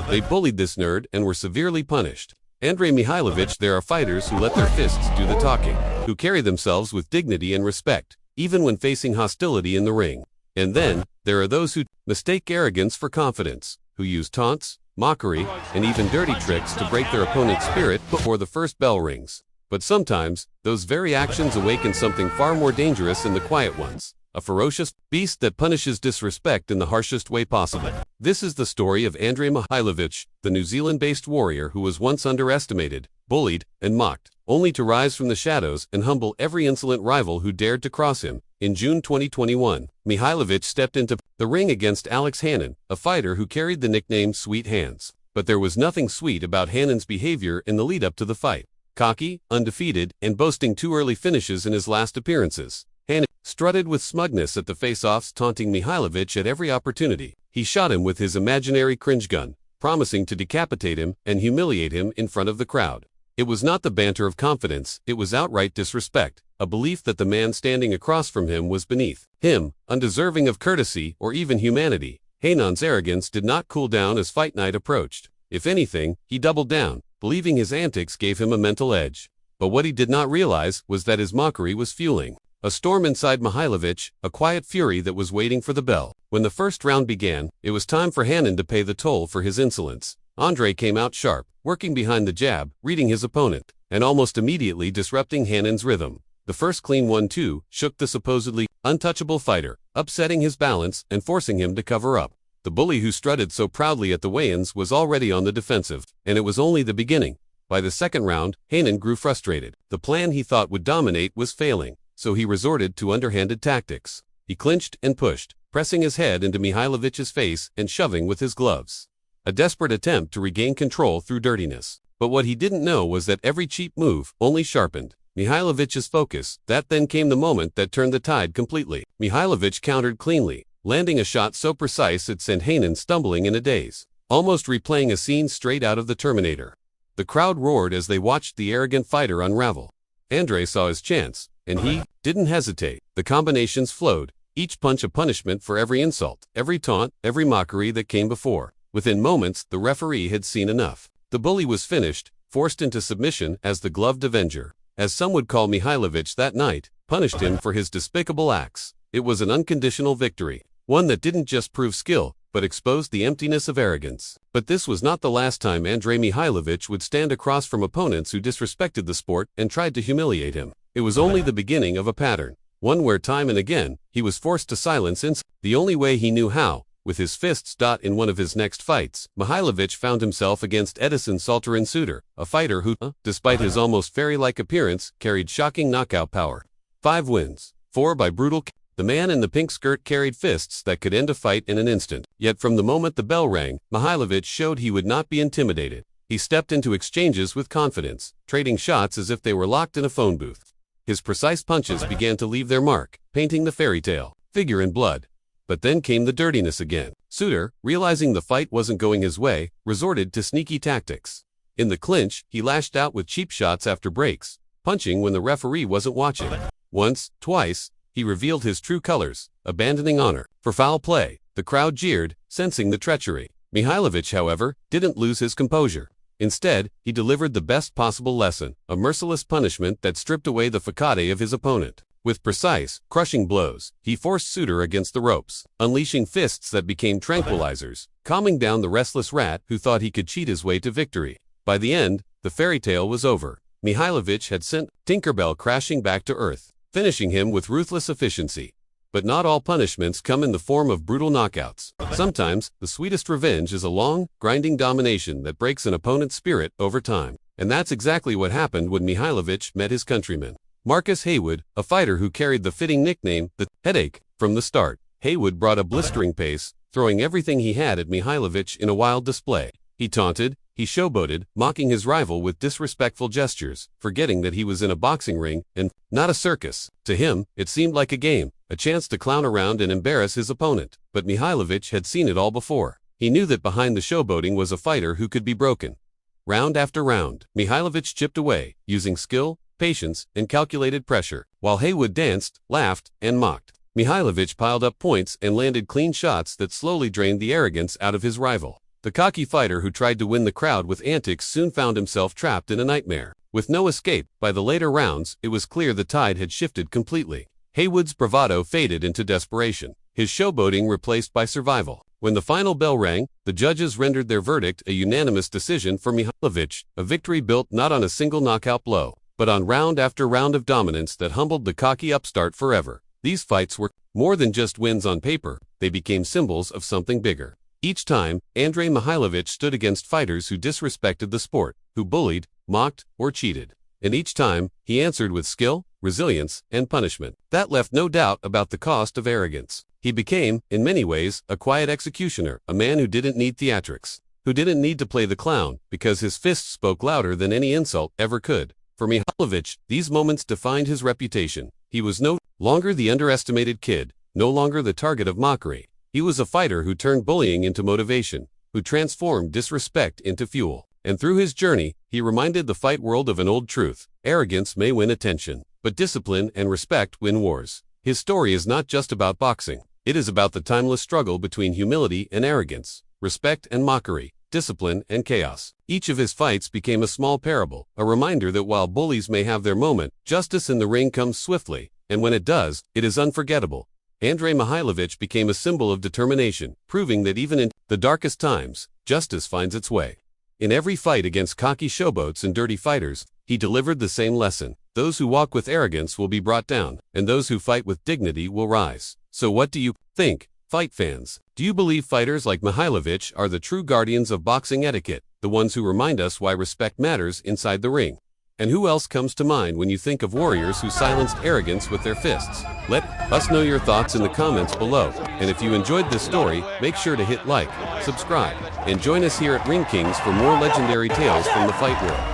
They bullied this nerd and were severely punished. Andrei Mihailovich. There are fighters who let their fists do the talking, who carry themselves with dignity and respect, even when facing hostility in the ring. And then, there are those who mistake arrogance for confidence, who use taunts, mockery, and even dirty tricks to break their opponent's spirit before the first bell rings. But sometimes, those very actions awaken something far more dangerous in the quiet ones. A ferocious beast that punishes disrespect in the harshest way possible. This is the story of Andrei Mihailovich, the New Zealand-based warrior who was once underestimated, bullied, and mocked, only to rise from the shadows and humble every insolent rival who dared to cross him. In June 2021, Mihailovich stepped into the ring against Alex Hannon, a fighter who carried the nickname Sweet Hands. But there was nothing sweet about Hannon's behavior in the lead-up to the fight. Cocky, undefeated, and boasting 2 early finishes in his last appearances, Hannon strutted with smugness at the face-offs, taunting Mihailovich at every opportunity. He shot him with his imaginary cringe gun, promising to decapitate him and humiliate him in front of the crowd. It was not the banter of confidence, it was outright disrespect, a belief that the man standing across from him was beneath him, undeserving of courtesy or even humanity. Hannon's arrogance did not cool down as fight night approached. If anything, he doubled down, believing his antics gave him a mental edge. But what he did not realize was that his mockery was fueling a storm inside Mihailovich, a quiet fury that was waiting for the bell. When the first round began, it was time for Hannon to pay the toll for his insolence. Andrei came out sharp, working behind the jab, reading his opponent, and almost immediately disrupting Hannon's rhythm. The first clean 1-2 shook the supposedly untouchable fighter, upsetting his balance and forcing him to cover up. The bully who strutted so proudly at the weigh-ins was already on the defensive, and it was only the beginning. By the second round, Hannon grew frustrated. The plan he thought would dominate was failing, so he resorted to underhanded tactics. He clinched and pushed, pressing his head into Mihailovich's face and shoving with his gloves. A desperate attempt to regain control through dirtiness. But what he didn't know was that every cheap move only sharpened Mihailovich's focus. That then came the moment that turned the tide completely. Mihailovich countered cleanly, landing a shot so precise it sent Hannon stumbling in a daze, almost replaying a scene straight out of the Terminator. The crowd roared as they watched the arrogant fighter unravel. Andrei saw his chance, and he didn't hesitate. The combinations flowed, each punch a punishment for every insult, every taunt, every mockery that came before. Within moments, the referee had seen enough. The bully was finished, forced into submission as the gloved avenger. As some would call Mihailovich that night, punished him for his despicable acts. It was an unconditional victory, one that didn't just prove skill, but exposed the emptiness of arrogance. But this was not the last time Andrei Mihailovich would stand across from opponents who disrespected the sport and tried to humiliate him. It was only the beginning of a pattern, one where time and again, he was forced to silence the only way he knew how, with his fists. In one of his next fights, Mihailovich found himself against Edison Salterin Suter, a fighter who, despite his almost fairy-like appearance, carried shocking knockout power. 5 wins, 4 by brutal. The man in the pink skirt carried fists that could end a fight in an instant. Yet from the moment the bell rang, Mihailovich showed he would not be intimidated. He stepped into exchanges with confidence, trading shots as if they were locked in a phone booth. His precise punches began to leave their mark, painting the fairy tale figure in blood. But then came the dirtiness again. Suter, realizing the fight wasn't going his way, resorted to sneaky tactics. In the clinch, he lashed out with cheap shots after breaks, punching when the referee wasn't watching. Once, twice, he revealed his true colors, abandoning honor for foul play. The crowd jeered, sensing the treachery. Mihailovich, however, didn't lose his composure. Instead, he delivered the best possible lesson, a merciless punishment that stripped away the facade of his opponent. With precise, crushing blows, he forced Suter against the ropes, unleashing fists that became tranquilizers, calming down the restless rat who thought he could cheat his way to victory. By the end, the fairy tale was over. Mihailovich had sent Tinkerbell crashing back to earth, finishing him with ruthless efficiency. But not all punishments come in the form of brutal knockouts. Sometimes, the sweetest revenge is a long, grinding domination that breaks an opponent's spirit over time. And that's exactly what happened when Mihailovich met his countryman. Marcus Haywood, a fighter who carried the fitting nickname, the Headache, from the start. Haywood brought a blistering pace, throwing everything he had at Mihailovich in a wild display. He taunted, he showboated, mocking his rival with disrespectful gestures, forgetting that he was in a boxing ring and not a circus. To him, it seemed like a game, a chance to clown around and embarrass his opponent. But Mihailovich had seen it all before. He knew that behind the showboating was a fighter who could be broken. Round after round, Mihailovich chipped away, using skill, patience, and calculated pressure, while Haywood danced, laughed, and mocked. Mihailovich piled up points and landed clean shots that slowly drained the arrogance out of his rival. The cocky fighter who tried to win the crowd with antics soon found himself trapped in a nightmare. With no escape, by the later rounds, it was clear the tide had shifted completely. Haywood's bravado faded into desperation, his showboating replaced by survival. When the final bell rang, the judges rendered their verdict a unanimous decision for Mihailovich, a victory built not on a single knockout blow, but on round after round of dominance that humbled the cocky upstart forever. These fights were more than just wins on paper, they became symbols of something bigger. Each time, Andrei Mihailovich stood against fighters who disrespected the sport, who bullied, mocked, or cheated. And each time, he answered with skill, resilience, and punishment. That left no doubt about the cost of arrogance. He became, in many ways, a quiet executioner, a man who didn't need theatrics, who didn't need to play the clown, because his fists spoke louder than any insult ever could. For Mihailovich, these moments defined his reputation. He was no longer the underestimated kid, no longer the target of mockery. He was a fighter who turned bullying into motivation, who transformed disrespect into fuel. And through his journey, he reminded the fight world of an old truth: arrogance may win attention, but discipline and respect win wars. His story is not just about boxing. It is about the timeless struggle between humility and arrogance, respect and mockery, discipline and chaos. Each of his fights became a small parable, a reminder that while bullies may have their moment, justice in the ring comes swiftly, and when it does, it is unforgettable. Andrei Mihailovich became a symbol of determination, proving that even in the darkest times, justice finds its way. In every fight against cocky showboats and dirty fighters, he delivered the same lesson: those who walk with arrogance will be brought down, and those who fight with dignity will rise. So what do you think, fight fans? Do you believe fighters like Mihailovich are the true guardians of boxing etiquette, the ones who remind us why respect matters inside the ring? And who else comes to mind when you think of warriors who silenced arrogance with their fists? Let us know your thoughts in the comments below. And if you enjoyed this story, make sure to hit like, subscribe, and join us here at Ring Kings for more legendary tales from the fight world.